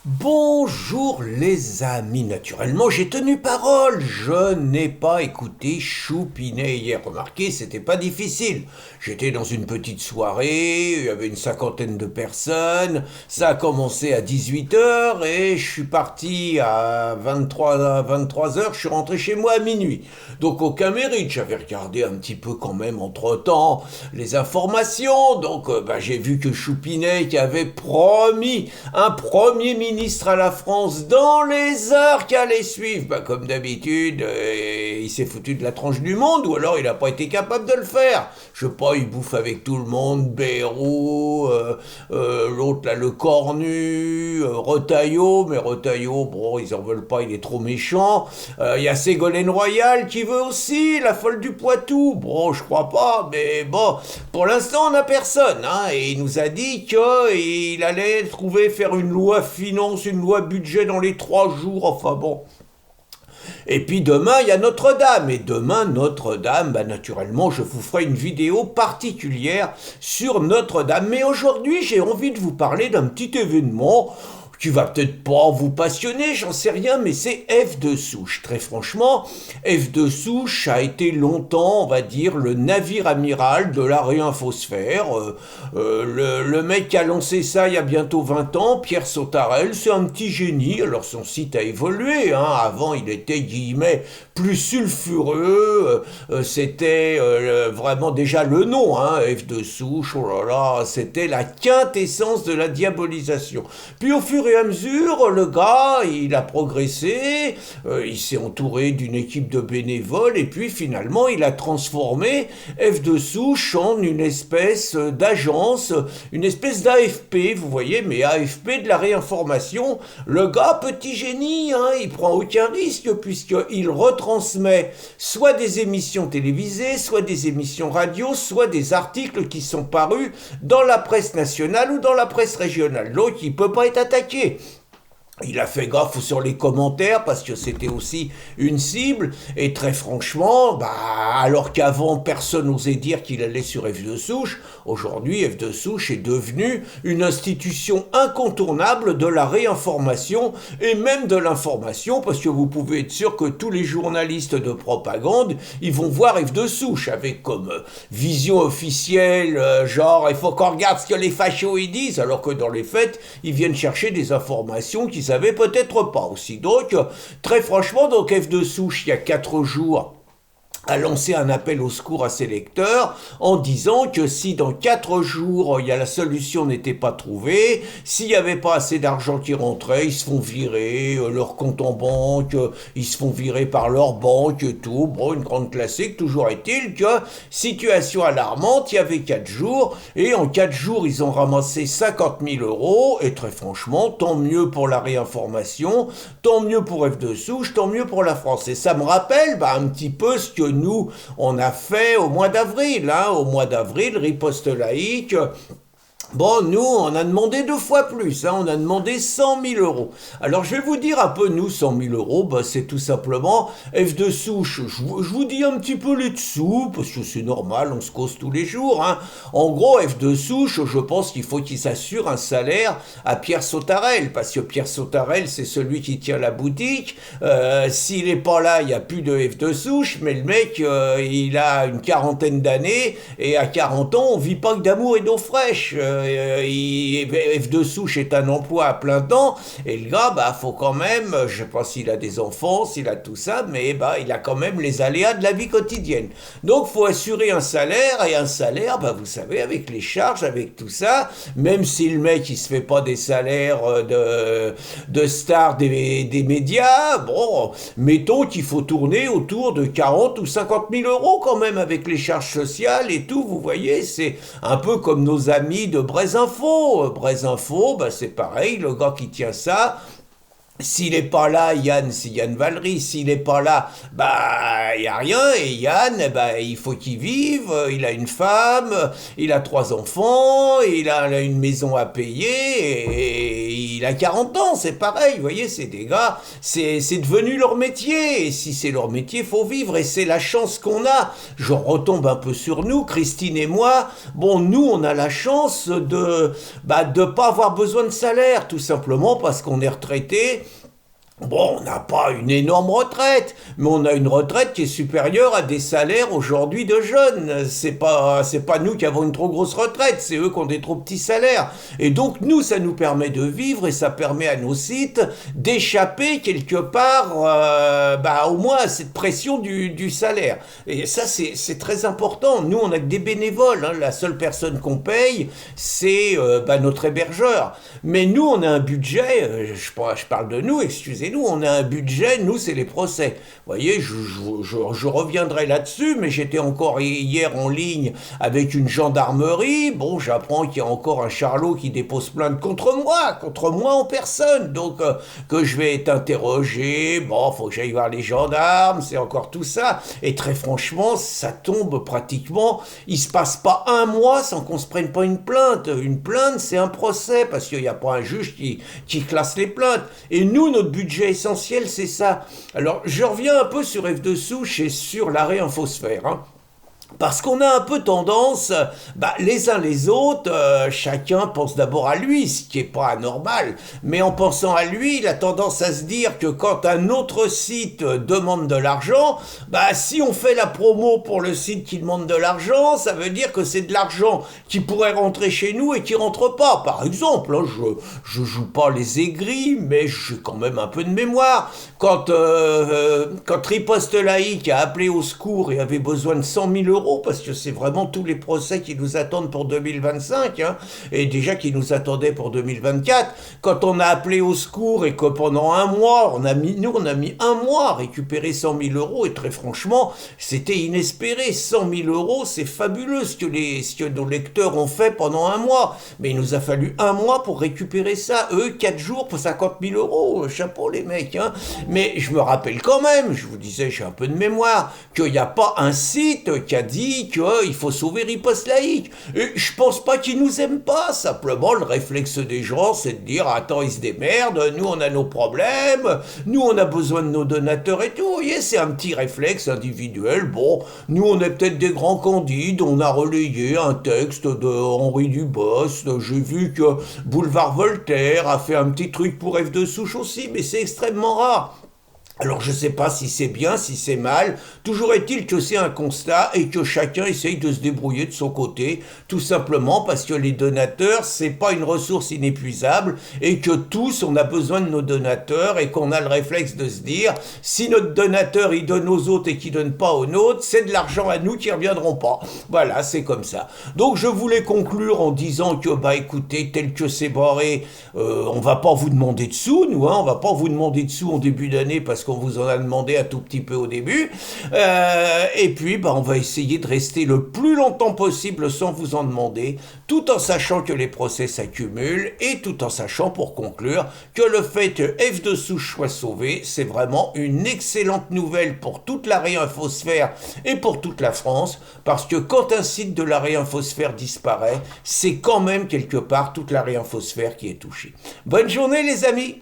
Bonjour les amis, naturellement j'ai tenu parole, je n'ai pas écouté Choupinet hier, remarquez c'était pas difficile, j'étais dans une petite soirée, il y avait une cinquantaine de personnes, ça a commencé à 18 h et je suis parti à 23 h, je suis rentré chez moi à minuit, donc aucun mérite, j'avais regardé un petit peu quand même entre temps les informations, donc j'ai vu que Choupinet qui avait promis un premier ministre à la France dans les heures qui allaient suivre. Comme d'habitude, il s'est foutu de la tranche du monde ou alors il n'a pas été capable de le faire. Je sais pas, il bouffe avec tout le monde, Bayrou, l'autre là, le Cornu, Retailleau, mais Retailleau, bon, ils en veulent pas, il est trop méchant. Il y a Ségolène Royal qui veut aussi, la folle du Poitou. Bon, je crois pas, mais bon, pour l'instant, on n'a personne, hein, et il nous a dit qu'il allait faire une loi finance, une loi budget dans les 3 jours, enfin bon. Et puis demain, il y a Notre-Dame. Et demain, Notre-Dame, naturellement, je vous ferai une vidéo particulière sur Notre-Dame. Mais aujourd'hui, j'ai envie de vous parler d'un petit événement qui va peut-être pas vous passionner, j'en sais rien, mais c'est F de Souche. Très franchement, F de Souche a été longtemps, on va dire, le navire amiral de la réinfosphère. Le mec qui a lancé ça il y a bientôt 20 ans, Pierre Sautarel, c'est un petit génie. Alors son site a évolué, hein. Avant il était, guillemets, plus sulfureux, c'était vraiment déjà le nom, hein, F de Souche, oh là là, c'était la quintessence de la diabolisation. Puis au fur et à mesure, le gars, il a progressé, il s'est entouré d'une équipe de bénévoles, et puis finalement, il a transformé F de Souche en une espèce d'agence, une espèce d'AFP, vous voyez, mais AFP de la réinformation. Le gars, petit génie, hein, il prend aucun risque, puisqu'il retransmet soit des émissions télévisées, soit des émissions radio, soit des articles qui sont parus dans la presse nationale ou dans la presse régionale. Donc, il ne peut pas être attaqué. Il a fait gaffe sur les commentaires parce que c'était aussi une cible et très franchement, alors qu'avant personne n'osait dire qu'il allait sur F de Souche, aujourd'hui F de Souche est devenu une institution incontournable de la réinformation et même de l'information parce que vous pouvez être sûr que tous les journalistes de propagande, ils vont voir F de Souche avec comme vision officielle, genre il faut qu'on regarde ce que les fachos ils disent alors que dans les faits, ils viennent chercher des informations qui savaient peut-être pas aussi. Donc, très franchement, donc F de Souche, il y a 4 jours, a lancé un appel au secours à ses lecteurs en disant que si dans 4 jours la solution n'était pas trouvée, s'il n'y avait pas assez d'argent qui rentrait, ils se font virer, leur compte en banque, ils se font virer par leur banque et tout. Bon, une grande classique, toujours est-il que situation alarmante, il y avait 4 jours et en 4 jours ils ont ramassé 50 000 euros et très franchement, tant mieux pour la réinformation, tant mieux pour F de Souche, tant mieux pour la France. Et ça me rappelle un petit peu ce que nous, on a fait au mois d'avril, hein, au mois d'avril, riposte laïque. Bon, nous, on a demandé 2 fois plus, hein, on a demandé 100 000 euros. Alors, je vais vous dire un peu, nous, 100 000 euros, c'est tout simplement F de Souche. Je vous dis un petit peu les dessous, parce que c'est normal, on se cause tous les jours, hein. En gros, F de Souche, je pense qu'il faut qu'il s'assure un salaire à Pierre Sautarel, parce que Pierre Sautarel, c'est celui qui tient la boutique. S'il n'est pas là, il n'y a plus de F de Souche, mais le mec, il a une quarantaine d'années, et à 40 ans, on vit pas que d'amour et d'eau fraîche. F de Souche est un emploi à plein temps et le gars faut quand même, je sais pas s'il a des enfants, s'il a tout ça, mais il a quand même les aléas de la vie quotidienne. Donc faut assurer un salaire et un salaire, vous savez, avec les charges, avec tout ça, même si le mec il se fait pas des salaires de stars des médias, bon, mettons qu'il faut tourner autour de 40 ou 50 000 euros quand même avec les charges sociales et tout, vous voyez, c'est un peu comme nos amis de Brésinfo. Brésinfo, c'est pareil, le gars qui tient ça, s'il n'est pas là, Yann, c'est Yann Valery. S'il n'est pas là, il n'y a rien. Et Yann, il faut qu'il vive. Il a une femme, il a 3 enfants, il a une maison à payer. Et il a 40 ans, c'est pareil, vous voyez, c'est des gars, c'est devenu leur métier, et si c'est leur métier, faut vivre, et c'est la chance qu'on a. Je retombe un peu sur nous, Christine et moi, bon, nous, on a la chance de pas avoir besoin de salaire, tout simplement parce qu'on est retraité. Bon, on n'a pas une énorme retraite, mais on a une retraite qui est supérieure à des salaires aujourd'hui de jeunes. C'est pas nous qui avons une trop grosse retraite, c'est eux qui ont des trop petits salaires. Et donc, nous, ça nous permet de vivre et ça permet à nos sites d'échapper quelque part, au moins à cette pression du salaire. Et ça, c'est très important. Nous, on a que des bénévoles, hein. La seule personne qu'on paye, c'est notre hébergeur. Mais nous, on a un budget, je parle de nous, excusez-moi, nous, on a un budget, nous, c'est les procès. Vous voyez, je reviendrai là-dessus, mais j'étais encore hier en ligne avec une gendarmerie. Bon, j'apprends qu'il y a encore un charlot qui dépose plainte contre moi en personne. Donc, que je vais être interrogé, bon, faut que j'aille voir les gendarmes, c'est encore tout ça. Et très franchement, ça tombe pratiquement, il se passe pas un mois sans qu'on se prenne pas une plainte. Une plainte, c'est un procès, parce qu'il n'y a pas un juge qui classe les plaintes. Et nous, notre budget essentiel, c'est ça. Alors, je reviens un peu sur F de Souche et sur l'arrêt infosphère, hein. Parce qu'on a un peu tendance, les uns les autres, chacun pense d'abord à lui, ce qui est pas anormal. Mais en pensant à lui, il a tendance à se dire que quand un autre site demande de l'argent, si on fait la promo pour le site qui demande de l'argent, ça veut dire que c'est de l'argent qui pourrait rentrer chez nous et qui rentre pas. Par exemple, hein, je joue pas les aigris, mais j'ai quand même un peu de mémoire. Quand Riposte Laïque a appelé au secours et avait besoin de 100 000 euros, parce que c'est vraiment tous les procès qui nous attendent pour 2025, hein, et déjà qui nous attendaient pour 2024. Quand on a appelé au secours et que pendant un mois, on a mis un mois à récupérer 100 000 euros, et très franchement, c'était inespéré. 100 000 euros, c'est fabuleux ce que nos lecteurs ont fait pendant un mois. Mais il nous a fallu un mois pour récupérer ça. Eux, 4 jours pour 50 000 euros. Chapeau les mecs, hein. Mais je me rappelle quand même, je vous disais, j'ai un peu de mémoire, qu'il n'y a pas un site qui a dit qu'il faut sauver Riposte Laïque. Et je pense pas qu'ils nous aiment pas. Simplement, le réflexe des gens, c'est de dire, attends, ils se démerdent, nous on a nos problèmes, nous on a besoin de nos donateurs et tout. Vous voyez, c'est un petit réflexe individuel. Bon, nous on est peut-être des grands candides, on a relayé un texte de Henri Dubos, j'ai vu que Boulevard Voltaire a fait un petit truc pour F de Souche aussi, mais c'est extrêmement rare. Alors je sais pas si c'est bien, si c'est mal, toujours est-il que c'est un constat et que chacun essaye de se débrouiller de son côté, tout simplement parce que les donateurs, c'est pas une ressource inépuisable et que tous on a besoin de nos donateurs et qu'on a le réflexe de se dire, si notre donateur il donne aux autres et qu'il donne pas aux nôtres, c'est de l'argent à nous qui reviendront pas. Voilà, c'est comme ça. Donc je voulais conclure en disant que écoutez, tel que c'est barré, on va pas vous demander de sous, nous, hein, on va pas vous demander de sous en début d'année parce qu'on vous en a demandé un tout petit peu au début, et puis on va essayer de rester le plus longtemps possible sans vous en demander, tout en sachant que les procès s'accumulent et tout en sachant, pour conclure, que le fait que F de Souche soit sauvé, c'est vraiment une excellente nouvelle pour toute la réinfosphère et pour toute la France, parce que quand un site de la réinfosphère disparaît, c'est quand même quelque part toute la réinfosphère qui est touchée. Bonne journée les amis!